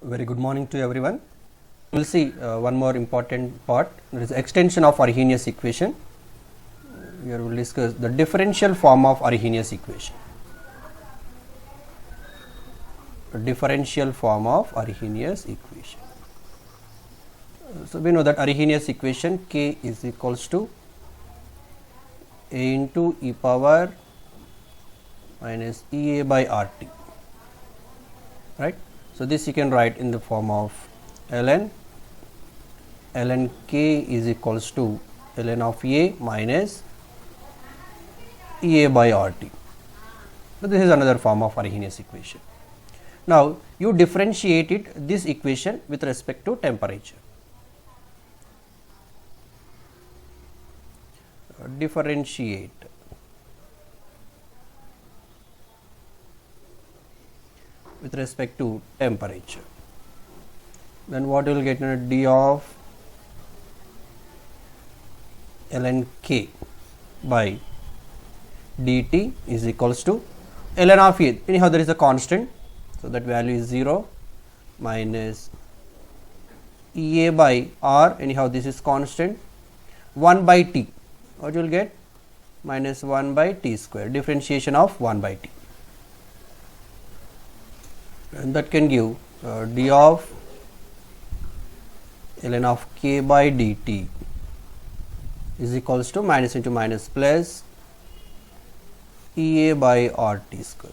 Very good morning to everyone. We will see one more important part, that is extension of Arrhenius equation. Here we will discuss the differential form of Arrhenius equation. Differential form of Arrhenius equation. So we know that Arrhenius equation K is equals to A into e power minus EA by RT, right. So this you can write in the form of ln K is equals to ln of A minus EA by RT. So this is another form of Arrhenius equation. Now you differentiate this equation with respect to temperature. Differentiate with respect to temperature, then what you will get in d of ln K by dt is equals to ln of A. Anyhow there is a constant, so that value is 0 minus EA by R, anyhow this is constant, 1 by T. What you will get? Minus 1 by T square, differentiation of 1 by T, and that can give d of ln of K by dt is equals to minus into minus plus EA by RT square,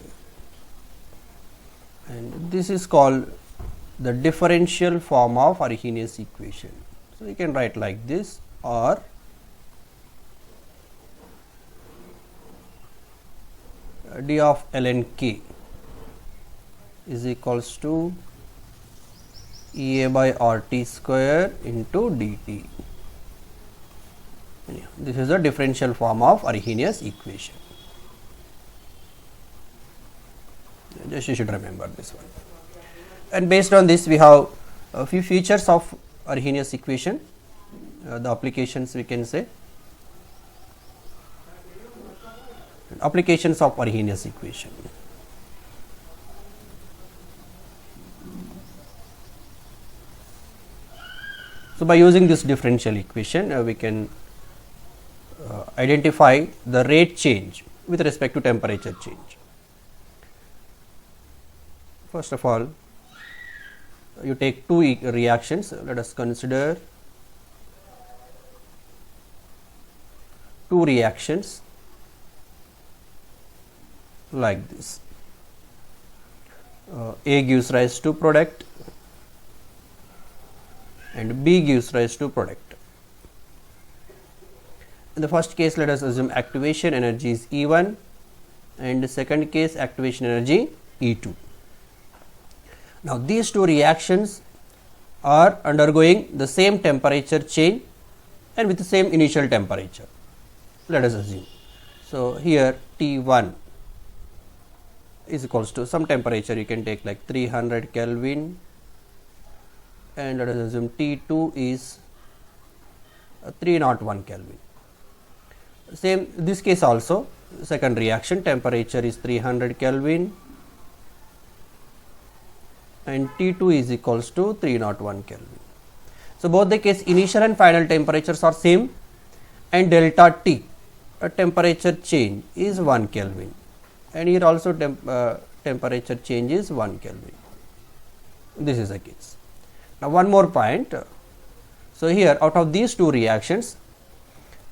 and this is called the differential form of Arrhenius equation. So you can write like this, or d of ln K is equals to EA by RT square into dt. This is the differential form of Arrhenius equation. Just you should remember this one. And based on this, we have a few features of Arrhenius equation, the applications we can say. Applications of Arrhenius equation. So by using this differential equation, we can identify the rate change with respect to temperature change. First of all, you take two reactions. Let us consider two reactions like this. A gives rise to product and B gives rise to product. In the first case, let us assume activation energy is E1, and the second case activation energy E2. Now these two reactions are undergoing the same temperature change and with the same initial temperature, let us assume. So here T1 is equals to some temperature, you can take like 300 Kelvin, and let us assume T2 is 301 Kelvin. Same this case also, second reaction temperature is 300 Kelvin and T2 is equals to 301 Kelvin. So both the case initial and final temperatures are same, and delta T, a temperature change, is 1 Kelvin, and here also temperature change is 1 Kelvin. This is the case. Now one more point. So here out of these two reactions,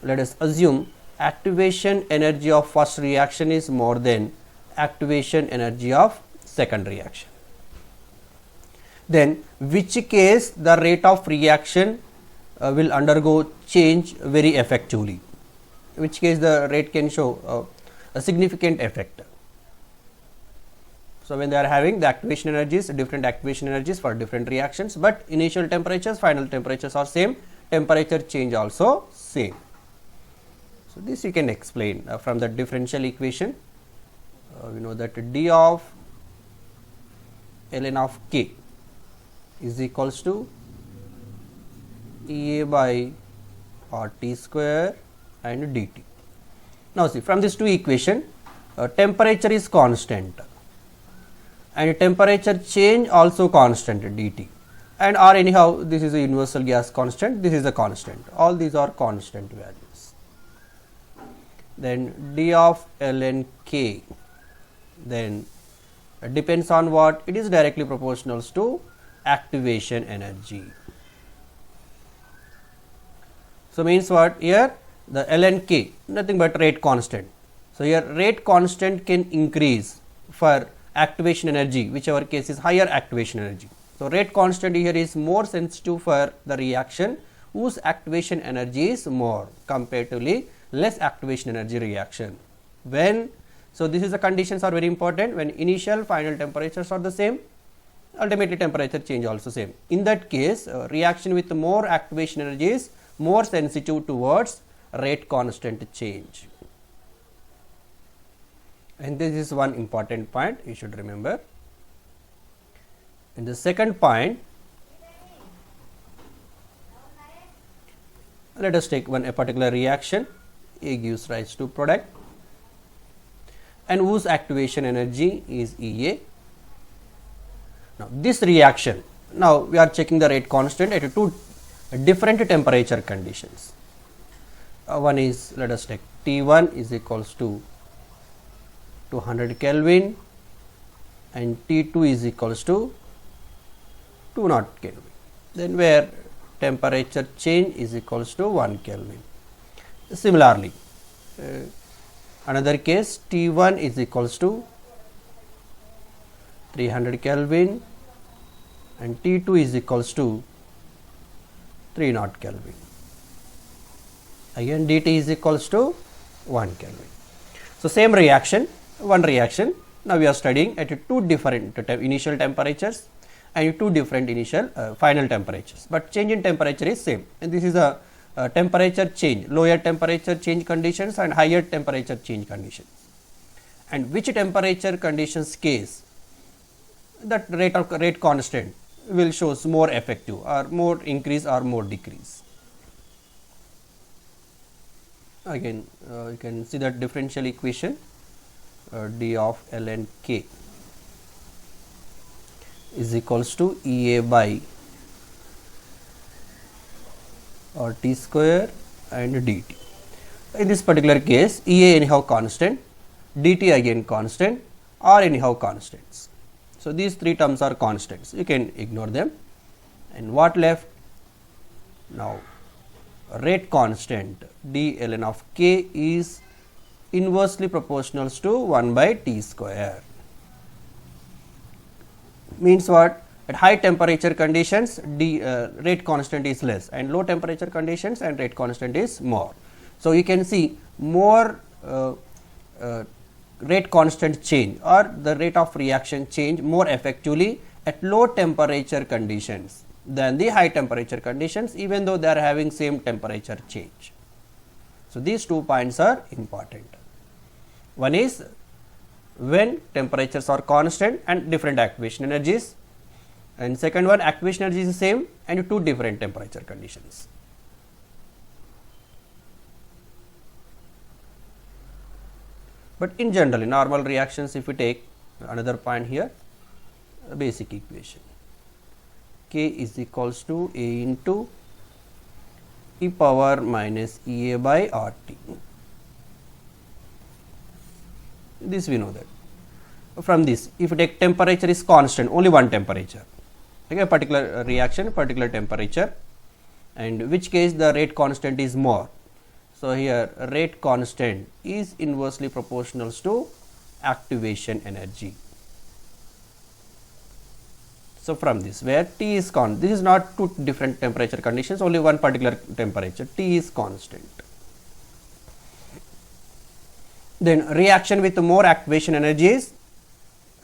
let us assume activation energy of first reaction is more than activation energy of second reaction. Then which case the rate of reaction will undergo change very effectively, which case the rate can show a significant effect. So when they are having the activation energies, different activation energies for different reactions, but initial temperatures, final temperatures are same, temperature change also same. So this you can explain from the differential equation. We know that d of ln of K is equals to EA by RT square and dt. Now see, from these two equation, temperature is constant and temperature change also constant dt, and or anyhow this is a universal gas constant, this is a constant, all these are constant values. Then d of ln k, then depends on what? It is directly proportional to activation energy. So means what? Here the ln k nothing but rate constant. So here rate constant can increase for activation energy, whichever case is higher activation energy. So rate constant here is more sensitive for the reaction whose activation energy is more comparatively less activation energy reaction. When, so this is the conditions are very important. When initial final temperatures are the same, ultimately temperature change also same. In that case, reaction with more activation energy is more sensitive towards rate constant change. And this is one important point you should remember. In the second point, let us take a particular reaction. A gives rise to product and whose activation energy is EA. Now this reaction, now we are checking the rate constant at two different temperature conditions. One is, let us take T1 is equals to 200 Kelvin and T2 is equals to 200 Kelvin. Then where temperature change is equals to 1 Kelvin. Similarly, another case T1 is equals to 300 Kelvin and T2 is equals to 300 Kelvin. Again dt is equals to 1 Kelvin. So same reaction, one reaction. Now we are studying at two different initial temperatures and two different initial final temperatures, but change in temperature is same, and this is a temperature change, lower temperature change conditions and higher temperature change conditions. And which temperature conditions case that rate constant will shows more effective or more increase or more decrease. Again you can see that differential equation, d of ln k is equals to EA by or t square and dt. In this particular case, EA anyhow constant, dt again constant, or anyhow constants. So these three terms are constants, you can ignore them. And what left? Now rate constant d ln of k is inversely proportional to 1 by t square. Means what? At high temperature conditions rate constant is less, and low temperature conditions and rate constant is more. So you can see more rate constant change or the rate of reaction change more effectively at low temperature conditions than the high temperature conditions, even though they are having same temperature change. So these 2 points are important. One is when temperatures are constant and different activation energies, and second one activation energy is the same and two different temperature conditions. But in general, in normal reactions, if we take another point here, a basic equation, K is equals to A into e power minus EA by RT. This we know that. From this, if you take temperature is constant, only one temperature, okay, a particular reaction, particular temperature, and which case the rate constant is more. So here rate constant is inversely proportional to activation energy. So from this, where T is constant, this is not two different temperature conditions, only one particular temperature, T is constant. Then reaction with more activation energy is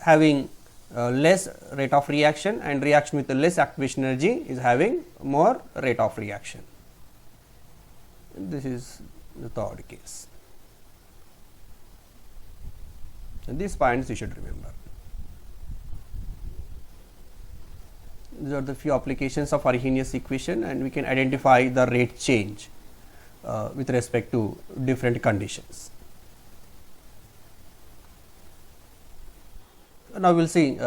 having less rate of reaction, and reaction with less activation energy is having more rate of reaction. This is the third case. And these points you should remember. These are the few applications of Arrhenius equation, and we can identify the rate change with respect to different conditions. Now we will see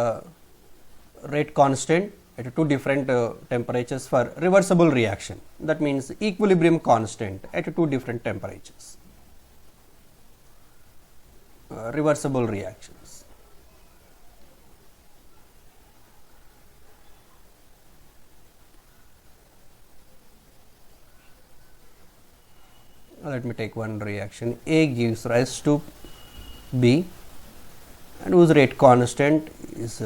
rate constant at two different temperatures for reversible reaction. That means equilibrium constant at two different temperatures. Reversible reactions. Let me take one reaction. A gives rise to B and whose rate constant is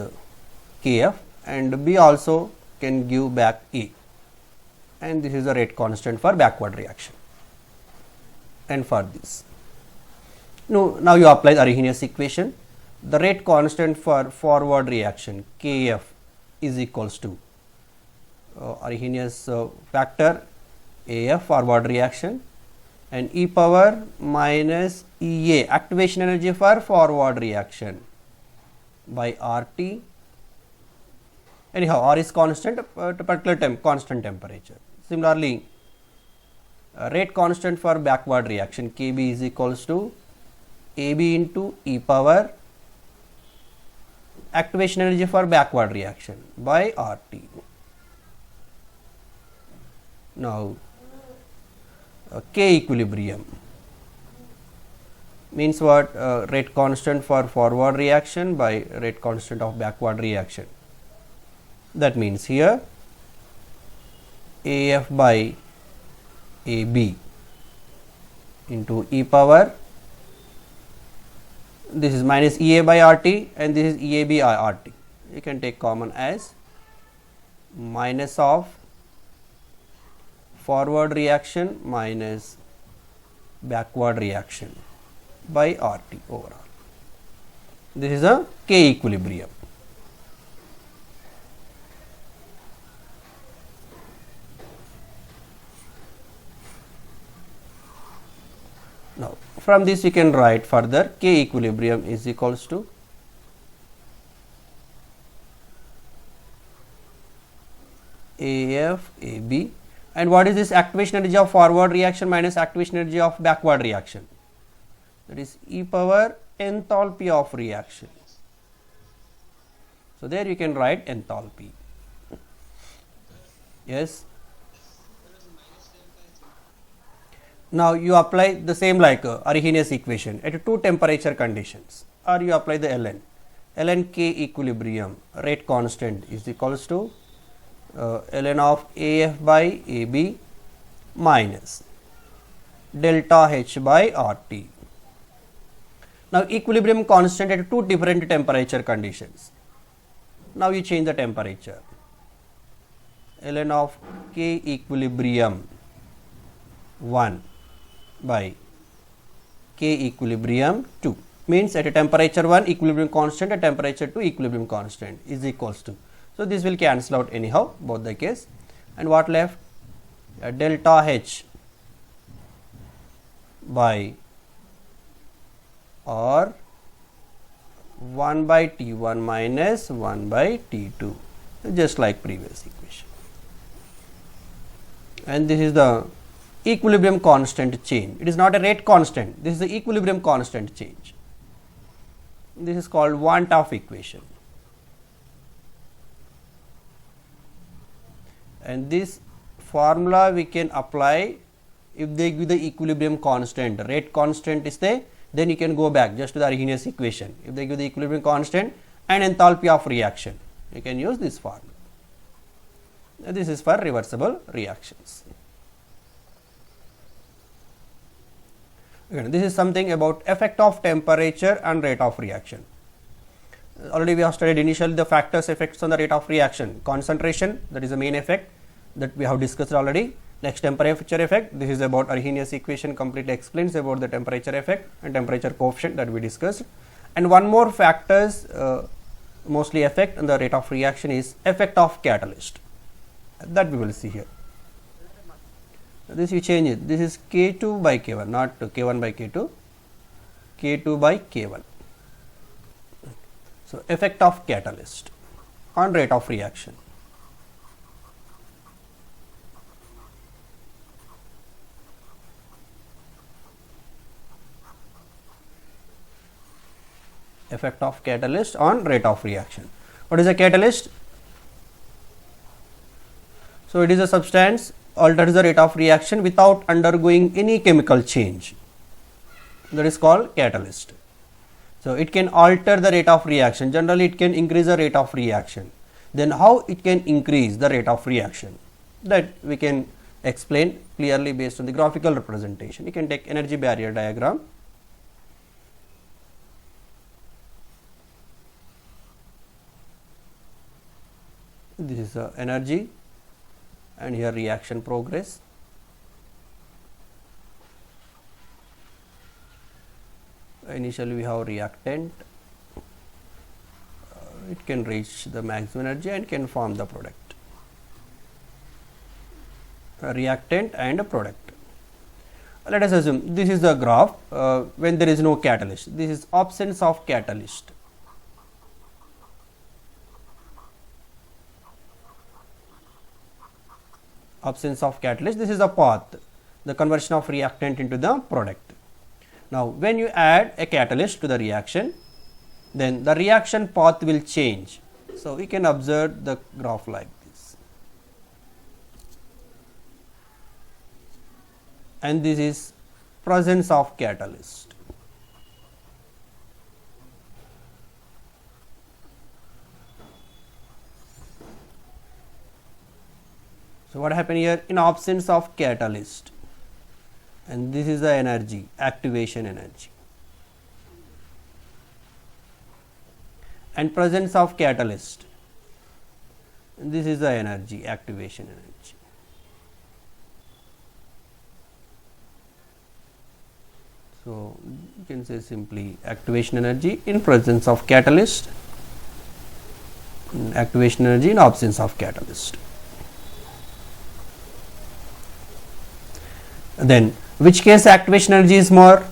Kf, and B also can give back A, and this is the rate constant for backward reaction. And for this, now you apply the Arrhenius equation. The rate constant for forward reaction Kf is equals to Arrhenius factor AF forward reaction and e power minus EA activation energy for forward reaction by RT. Anyhow, R is constant at a particular constant temperature. Similarly, rate constant for backward reaction Kb is equals to AB into e power activation energy for backward reaction by RT. Now, K equilibrium means what? Rate constant for forward reaction by rate constant of backward reaction. That means here AF by AB into e power, this is minus EA by RT and this is EAB by RT. You can take common as minus of forward reaction minus backward reaction by RT overall. This is a K equilibrium. Now, from this we can write further K equilibrium is equals to AF AB, and what is this activation energy of forward reaction minus activation energy of backward reaction? That is e power enthalpy of reaction. So, there you can write enthalpy. Yes. Now, you apply the same like Arrhenius equation at two temperature conditions, or you apply the ln K equilibrium rate constant is equals to ln of AF by AB minus delta H by RT. Now, equilibrium constant at two different temperature conditions. Now, you change the temperature. Ln of K equilibrium 1 by K equilibrium 2 means at a temperature 1 equilibrium constant, at temperature 2 equilibrium constant is equals to. So, this will cancel out anyhow both the case, and what left? Delta H by or 1 by T1 minus 1 by T2, just like previous equation. And this is the equilibrium constant change. It is not a rate constant, this is the equilibrium constant change. This is called Van 't Hoff equation. And this formula we can apply if they give the equilibrium constant, rate constant is there, then you can go back just to the Arrhenius equation. If they give the equilibrium constant and enthalpy of reaction, you can use this formula. This is for reversible reactions. Again, this is something about effect of temperature and rate of reaction. Already we have studied initially the factors effects on the rate of reaction. Concentration, that is the main effect that we have discussed already. Next, temperature effect, this is about Arrhenius equation, completely explains about the temperature effect and temperature coefficient that we discussed. And one more factors mostly affect on the rate of reaction is effect of catalyst, that we will see here. This you change it, this is K2 by K1, not K1 by K2, K2 by K1. So, effect of catalyst on rate of reaction. Effect of catalyst on rate of reaction. What is a catalyst? So, it is a substance alters the rate of reaction without undergoing any chemical change. That is called catalyst. So, it can alter the rate of reaction. Generally, it can increase the rate of reaction. Then how it can increase the rate of reaction? That we can explain clearly based on the graphical representation. You can take energy barrier diagram. This is the energy and here reaction progress. Initially we have reactant, it can reach the maximum energy and can form the product. A reactant and a product. Let us assume this is the graph when there is no catalyst. This is absence of catalyst. Absence of catalyst, this is the path, the conversion of reactant into the product. Now, when you add a catalyst to the reaction, then the reaction path will change. So, we can observe the graph like this. And this is presence of catalyst. So, what happened here? In absence of catalyst, and this is the energy, activation energy, and presence of catalyst, and this is the energy, activation energy. So, you can say simply activation energy in presence of catalyst, activation energy in absence of catalyst. Then which case activation energy is more?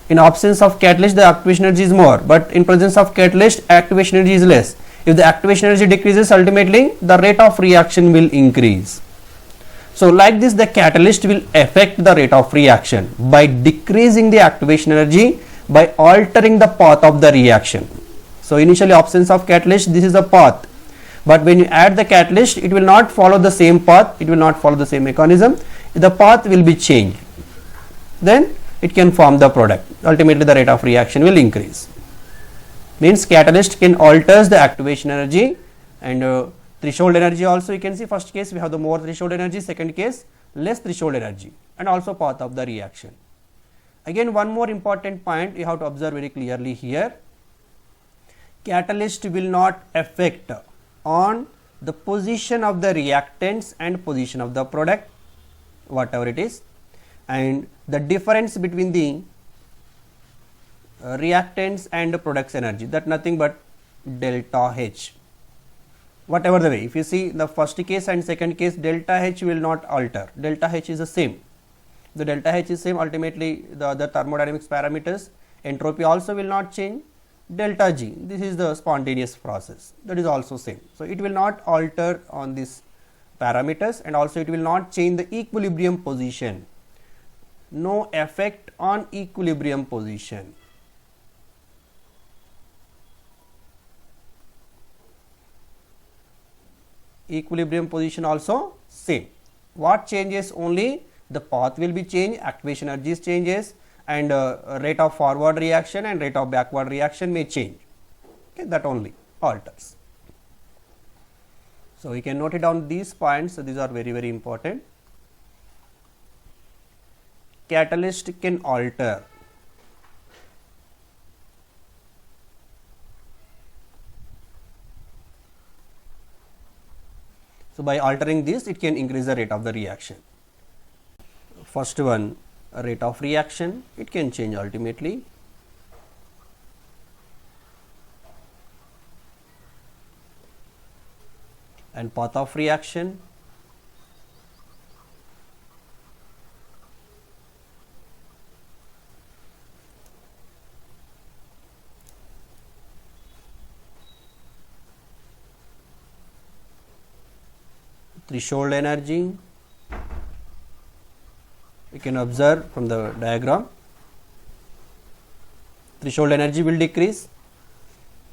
In absence of catalyst the activation energy is more, but in presence of catalyst activation energy is less. If the activation energy decreases, ultimately the rate of reaction will increase. So, like this the catalyst will affect the rate of reaction by decreasing the activation energy by altering the path of the reaction. So, initially absence of catalyst, this is the path, but when you add the catalyst it will not follow the same path, it will not follow the same mechanism, the path will be changed, then it can form the product. Ultimately the rate of reaction will increase. Means catalyst can alters the activation energy and threshold energy also. You can see first case we have the more threshold energy, second case less threshold energy, and also path of the reaction. Again one more important point you have to observe very clearly here. Catalyst will not affect on the position of the reactants and position of the product, whatever it is, and the difference between the reactants and the product's energy, that nothing but delta H. Whatever the way, if you see the first case and second case, delta H will not alter, delta H is the same. The delta H is same, ultimately the other thermodynamics parameters, entropy also will not change. Delta G, this is the spontaneous process, that is also same. So, it will not alter on this parameters, and also it will not change the equilibrium position, no effect on equilibrium position. Equilibrium position also same. What changes? Only the path will be changed, activation energies changes, and rate of forward reaction and rate of backward reaction may change. Okay, that only alters. So, we can note it down these points. So, these are very, very important. Catalyst can alter. So, by altering this it can increase the rate of the reaction. First one, rate of reaction, it can change ultimately. And path of reaction, threshold energy, we can observe from the diagram, threshold energy will decrease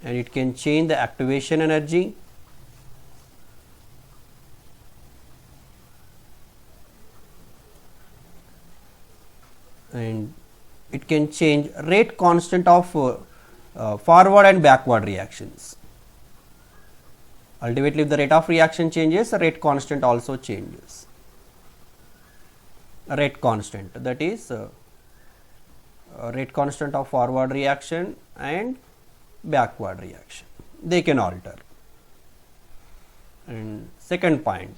and it can change the activation energy, and it can change rate constant of forward and backward reactions. Ultimately, if the rate of reaction changes, the rate constant also changes. Rate constant, that is rate constant of forward reaction and backward reaction, they can alter. And second point,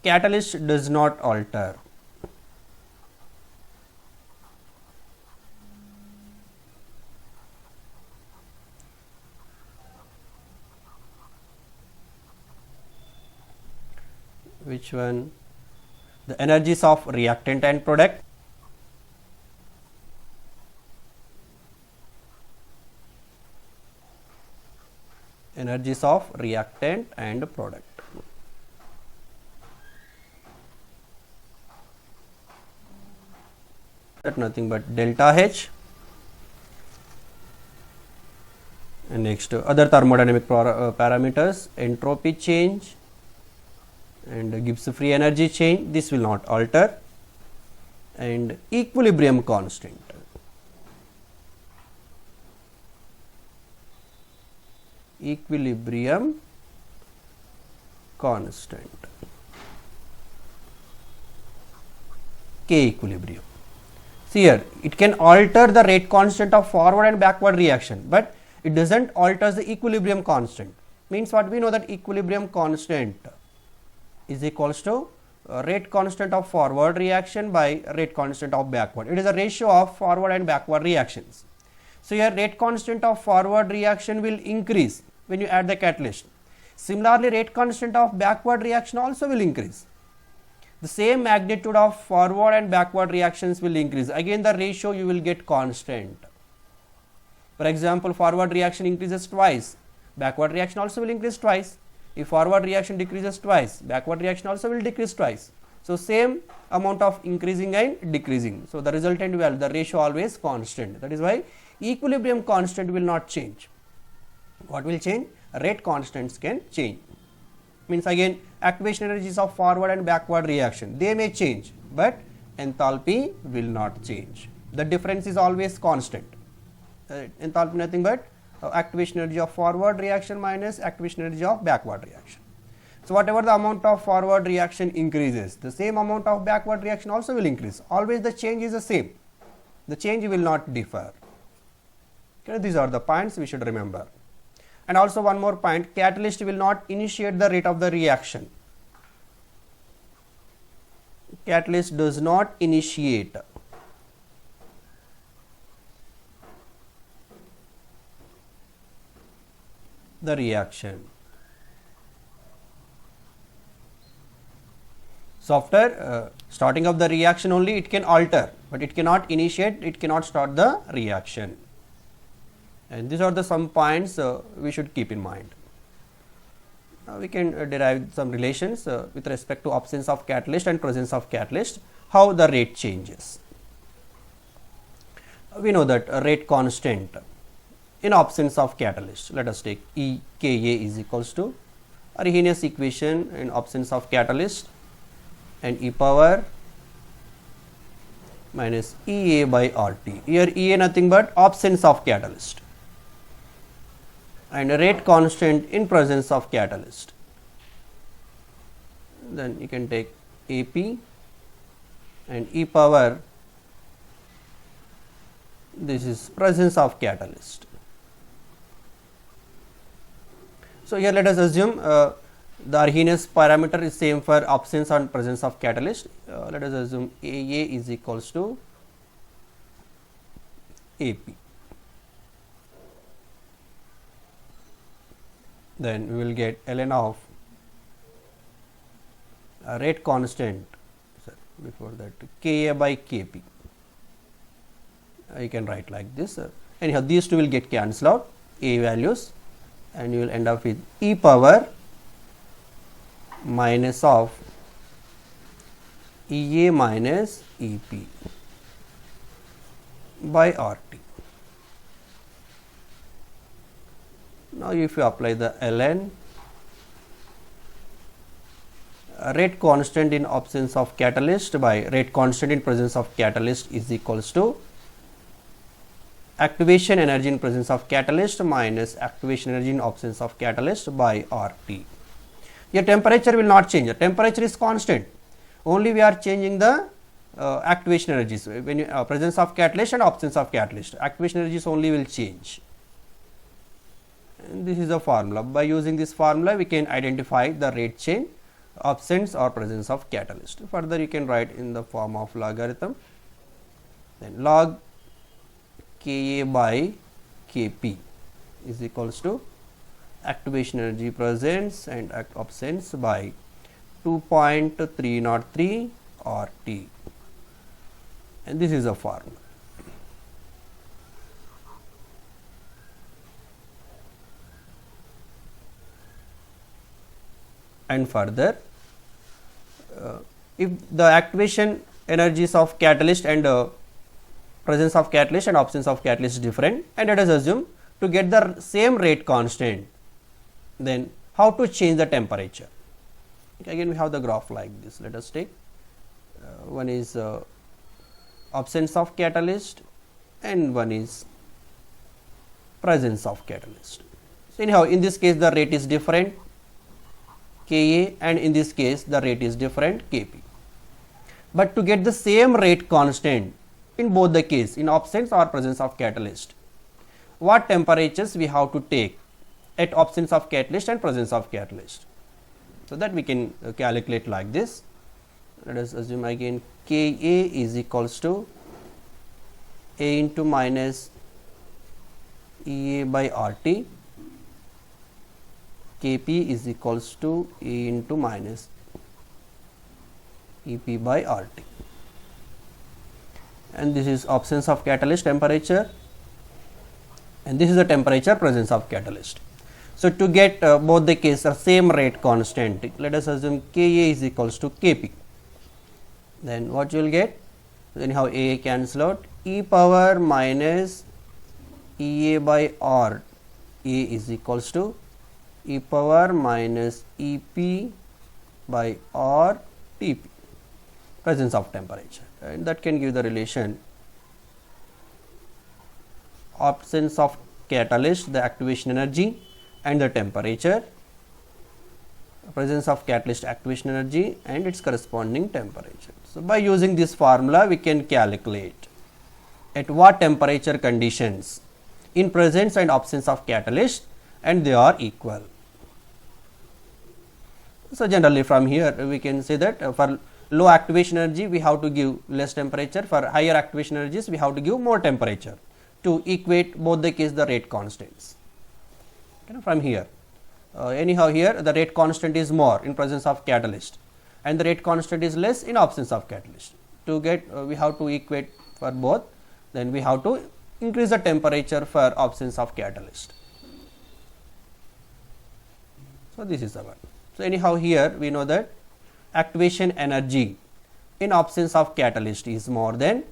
catalyst does not alter. Which one? The energies of reactant and product. Energies of reactant and product. That nothing but delta H. And next other thermodynamic parameters, entropy change and Gibbs free energy change, this will not alter, and equilibrium constant. Equilibrium constant, K equilibrium. See here, it can alter the rate constant of forward and backward reaction, but it does not alter the equilibrium constant. Means what? We know that equilibrium constant is equals to rate constant of forward reaction by rate constant of backward. It is a ratio of forward and backward reactions. So here rate constant of forward reaction will increase when you add the catalyst. Similarly, rate constant of backward reaction also will increase. The same magnitude of forward and backward reactions will increase. Again, the ratio you will get constant. For example, forward reaction increases twice, backward reaction also will increase twice. If forward reaction decreases twice, backward reaction also will decrease twice. So same amount of increasing and decreasing. So the resultant value, the ratio always constant. That is why equilibrium constant will not change. What will change? Rate constants can change. Means again, activation energies of forward and backward reaction, they may change, but enthalpy will not change. The difference is always constant. Enthalpy nothing but activation energy of forward reaction minus activation energy of backward reaction. So whatever the amount of forward reaction increases, the same amount of backward reaction also will increase. Always the change is the same. The change will not differ. Okay, these are the points we should remember. And also one more point, catalyst will not initiate the rate of the reaction. Catalyst does not initiate the reaction. So after starting of the reaction only it can alter, but it cannot initiate, it cannot start the reaction. And these are the some points we should keep in mind. Now we can derive some relations with respect to absence of catalyst and presence of catalyst, how the rate changes. We know that rate constant in absence of catalyst, let us take E Ka is equals to Arrhenius equation in absence of catalyst, and e power minus Ea by RT. Here Ea nothing but absence of catalyst, and a rate constant in presence of catalyst. Then you can take Ap and e power, this is presence of catalyst. So here let us assume the Arrhenius parameter is same for absence and presence of catalyst. Let us assume Aa is equals to Ap. Then we will get ln of rate constant, before that Ka by Kp. I can write like this. Anyhow, these two will get cancelled out, A values, and you will end up with e power minus of Ea minus Ep by RT. Now if you apply the ln, rate constant in absence of catalyst by rate constant in presence of catalyst is equals to activation energy in presence of catalyst minus activation energy in absence of catalyst by RT. Your temperature will not change, the temperature is constant, only we are changing the activation energies when you presence of catalyst and absence of catalyst, activation energies only will change. And this is the formula. By using this formula we can identify the rate change, absence or presence of catalyst. Further you can write in the form of logarithm, then log Ka by Kp is equals to activation energy presence and absence by 2.303 RT, and this is a formula. And further, if the activation energies of catalyst and presence of catalyst and absence of catalyst is different, and let us assume to get the same rate constant, then how to change the temperature. Okay, again we have the graph like this. Let us take one is absence of catalyst and one is presence of catalyst. So anyhow, in this case the rate is different Ka, and in this case the rate is different Kp. But to get the same rate constant in both the case, in absence or presence of catalyst, what temperatures we have to take at absence of catalyst and presence of catalyst. So that we can calculate like this. Let us assume again Ka is equals to A into minus Ea by RT, Kp is equals to A into minus Ep by RT, and this is absence of catalyst temperature, and this is the temperature presence of catalyst. So to get both the case the same rate constant, let us assume Ka is equals to Kp, then what you will get, anyhow A cancel out, e power minus Ea by R A is equals to e power minus Ep by R Tp, presence of temperature, and that can give the relation absence of catalyst, the activation energy and the temperature, presence of catalyst activation energy and its corresponding temperature. So by using this formula we can calculate at what temperature conditions in presence and absence of catalyst and they are equal. So generally from here we can say that for low activation energy we have to give less temperature, for higher activation energies we have to give more temperature to equate both the case the rate constants. From here anyhow here the rate constant is more in presence of catalyst and the rate constant is less in absence of catalyst. To get we have to equate for both, then we have to increase the temperature for absence of catalyst. So this is the one. So anyhow here we know that activation energy in absence of catalyst is more than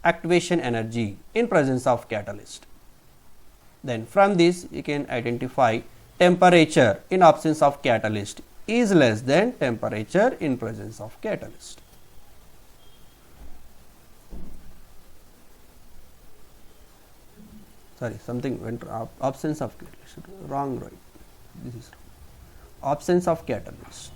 activation energy in presence of catalyst. Then from this you can identify temperature in absence of catalyst is less than temperature in presence of catalyst. Sorry, something went absence of catalyst, wrong, right? This is wrong. Absence of catalyst.